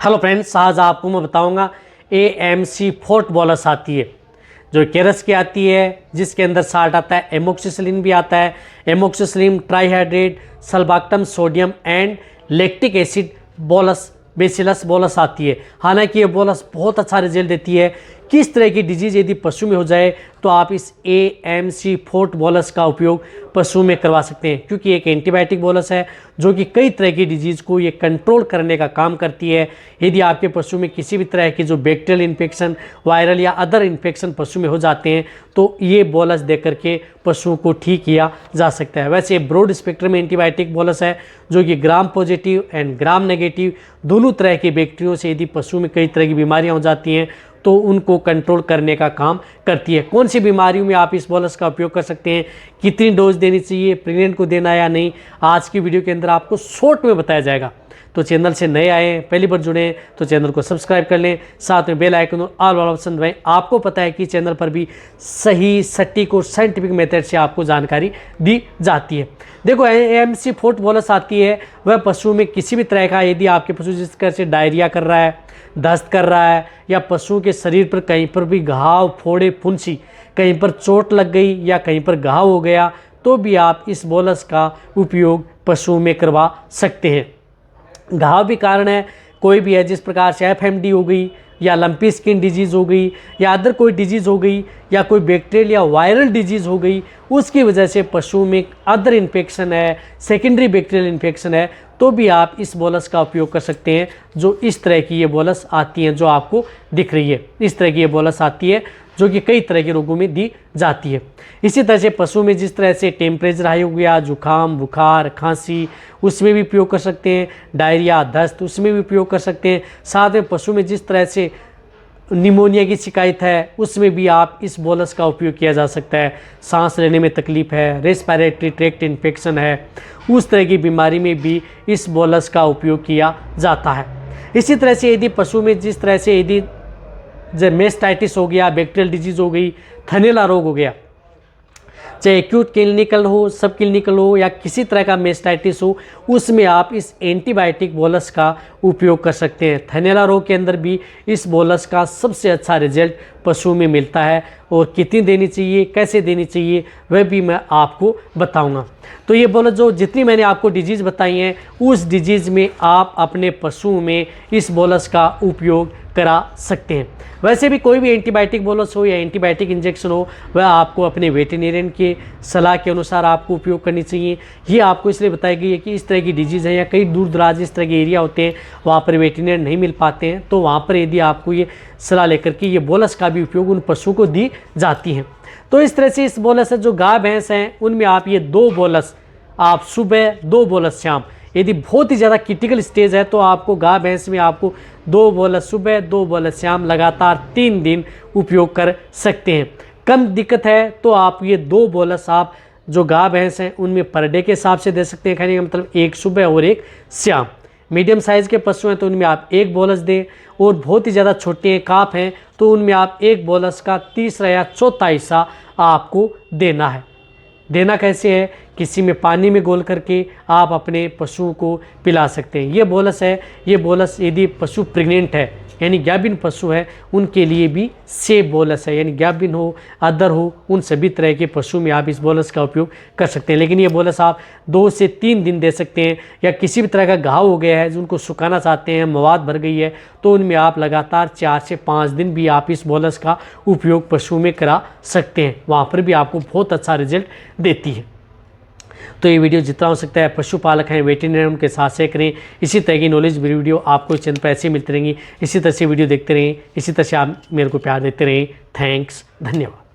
Hello friends, आज आपको मैं बताऊंगा AMC फोर्ट बॉलस आती है जो केरस की आती है, जिसके अंदर साल्ट आता है, एमोक्सिसिलिन भी आता है, amoxicillin, trihydrate, sulbactam sodium and lactic acid bolus bacillus bolus आती है। हालांकि ये बॉलस बहुत अच्छा रिजल्ट देती है। किस तरह की डिजीज़ यदि पशु में हो जाए तो आप इस AMC फोर्ट बॉलस का उपयोग पशु में करवा सकते हैं, क्योंकि एक एंटीबायोटिक बॉलस है जो कि कई तरह की डिजीज़ को ये कंट्रोल करने का काम करती है। यदि आपके पशु में किसी भी तरह की जो बैक्टीरियल इन्फेक्शन, वायरल या अदर इन्फेक्शन पशु में हो जाते हैं तो ये बॉलस दे करके पशुओं को ठीक किया जा सकता है। वैसे ब्रॉड स्पेक्ट्रम एंटीबायोटिक बॉलस है जो कि gram positive and gram negative दोनों तरह के बैक्टीरियों से यदि पशु में कई तरह की बीमारियां हो जाती हैं तो उनको कंट्रोल करने का काम करती है। कौन सी बीमारियों में आप इस बॉलस का उपयोग कर सकते हैं, कितनी डोज देनी चाहिए, प्रेग्नेंट को देना या नहीं, आज की वीडियो के अंदर आपको शॉर्ट में बताया जाएगा। तो चैनल से नए आए हैं, पहली बार जुड़े हैं तो चैनल को सब्सक्राइब कर लें, साथ में बेल आइकन और ऑल वाला ऑप्शन दबाएं। आपको पता है कि चैनल पर भी सही, सटीक और साइंटिफिक मेथड से आपको जानकारी दी जाती है। देखो, AMC फोर्ट बॉलस आती है वह पशु में किसी भी तरह का, यदि आपके पशु जिस तरह से डायरिया कर रहा है, दस्त कर रहा है, या पशु के शरीर पर कहीं पर भी घाव, फोड़े, फुंसी, कहीं पर चोट लग गई या कहीं पर घाव हो गया तो भी आप इस बॉलस का उपयोग पशु में करवा सकते हैं। घाव भी कारण है, कोई भी है, जिस प्रकार से FMD हो गई या लंपी स्किन डिजीज़ हो गई या अदर कोई डिजीज़ हो गई या कोई बैक्टीरियल या वायरल डिजीज़ हो गई, उसकी वजह से पशु में अदर इन्फेक्शन है, सेकेंडरी बैक्टीरियल इन्फेक्शन है, तो भी आप इस बॉलस का उपयोग कर सकते हैं। जो इस तरह की ये बॉलस आती हैं जो आपको दिख रही है, इस तरह की ये बॉलस आती है जो कि कई तरह के रोगों में दी जाती है। इसी तरह से पशु में जिस तरह से टेम्परेचर हाई हो गया, जुकाम, बुखार, खांसी, उसमें भी उपयोग कर सकते हैं। डायरिया, दस्त, उसमें भी उपयोग कर सकते हैं। साथ में पशु में जिस तरह से निमोनिया की शिकायत है उसमें भी आप इस बॉलस का उपयोग किया जा सकता है। सांस लेने में तकलीफ है, रेस्पिरेटरी ट्रैक्ट इन्फेक्शन है, उस तरह की बीमारी में भी इस बॉलस का उपयोग किया जाता है। इसी तरह से यदि पशु में जिस तरह से यदि मेस्टाइटिस हो गया, बैक्टीरियल डिजीज़ हो गई, थनैला रोग हो गया, चाहे एक्यूट क्लिनिकल हो, सब क्लिनिकल हो या किसी तरह का मेस्टाइटिस हो, उसमें आप इस एंटीबायोटिक बॉलस का उपयोग कर सकते हैं। थनैला रोग के अंदर भी इस बॉलस का सबसे अच्छा रिजल्ट पशु में मिलता है, और कितनी देनी चाहिए, कैसे देनी चाहिए, वह भी मैं आपको बताऊंगा। तो ये बॉलस जो जितनी मैंने आपको डिजीज़ बताई हैं उस डिजीज़ में आप अपने पशुओं में इस बॉलस का उपयोग करा सकते हैं। वैसे भी कोई भी एंटीबायोटिक बॉलस हो या एंटीबायोटिक इंजेक्शन हो, वह आपको अपने वेटरनेरियन के सलाह के अनुसार आपको उपयोग करनी चाहिए। ये आपको इसलिए बताई गई है कि इस तरह की डिजीज़ है या कई दूर दराज इस तरह के एरिया होते हैं वहाँ पर वेटरनेरियन नहीं मिल पाते हैं, तो वहाँ पर यदि आपको ये सलाह लेकर के ये बॉलस का भी उपयोग उन पशुओं को दी जाती है। तो इस तरह से इस बॉलस है जो गाय भैंस हैं उनमें आप ये 2 बॉलस आप सुबह, 2 बॉलस शाम, यदि बहुत ही ज़्यादा क्रिटिकल स्टेज है तो आपको गाय भैंस में आपको 2 बॉलस सुबह, 2 बॉलस शाम लगातार 3 दिन उपयोग कर सकते हैं। कम दिक्कत है तो आप ये 2 बॉलस आप जो गाय भैंस हैं उनमें पर डे के हिसाब से दे सकते हैं। कहने का मतलब 1 सुबह और 1 शाम। मीडियम साइज़ के पशु हैं तो उनमें आप 1 बॉलस दें, और बहुत ही ज़्यादा छोटे हैं, काफ हैं, तो उनमें आप 1 बॉलस का तीसरा या चौथा हिस्सा आपको देना है। देना कैसे है, किसी में पानी में घोल करके आप अपने पशुओं को पिला सकते हैं। ये बॉलस है, ये बॉलस यदि पशु प्रेग्नेंट है यानी गाभिन पशु है उनके लिए भी सेफ बॉलस है, यानी गाभिन हो, अदर हो, उन सभी तरह के पशु में आप इस बॉलस का उपयोग कर सकते हैं। लेकिन ये बॉलस आप 2 से 3 दिन दे सकते हैं। या किसी भी तरह का घाव हो गया है जिनको सुखाना चाहते हैं, मवाद भर गई है, तो उनमें आप लगातार 4 से 5 दिन भी आप इस बॉलस का उपयोग पशु में करा सकते हैं। वहाँ पर भी आपको बहुत अच्छा रिजल्ट देती है। तो ये वीडियो जितना हो सकता है पशुपालक हैं, वेटरनरी, उनके साथ शेयर करें। इसी तरह की नॉलेज वीडियो आपको इस चैनल पर ऐसे मिलती रहेंगी। इसी तरह से वीडियो देखते रहें, इसी तरह से आप मेरे को प्यार देते रहें। थैंक्स, धन्यवाद।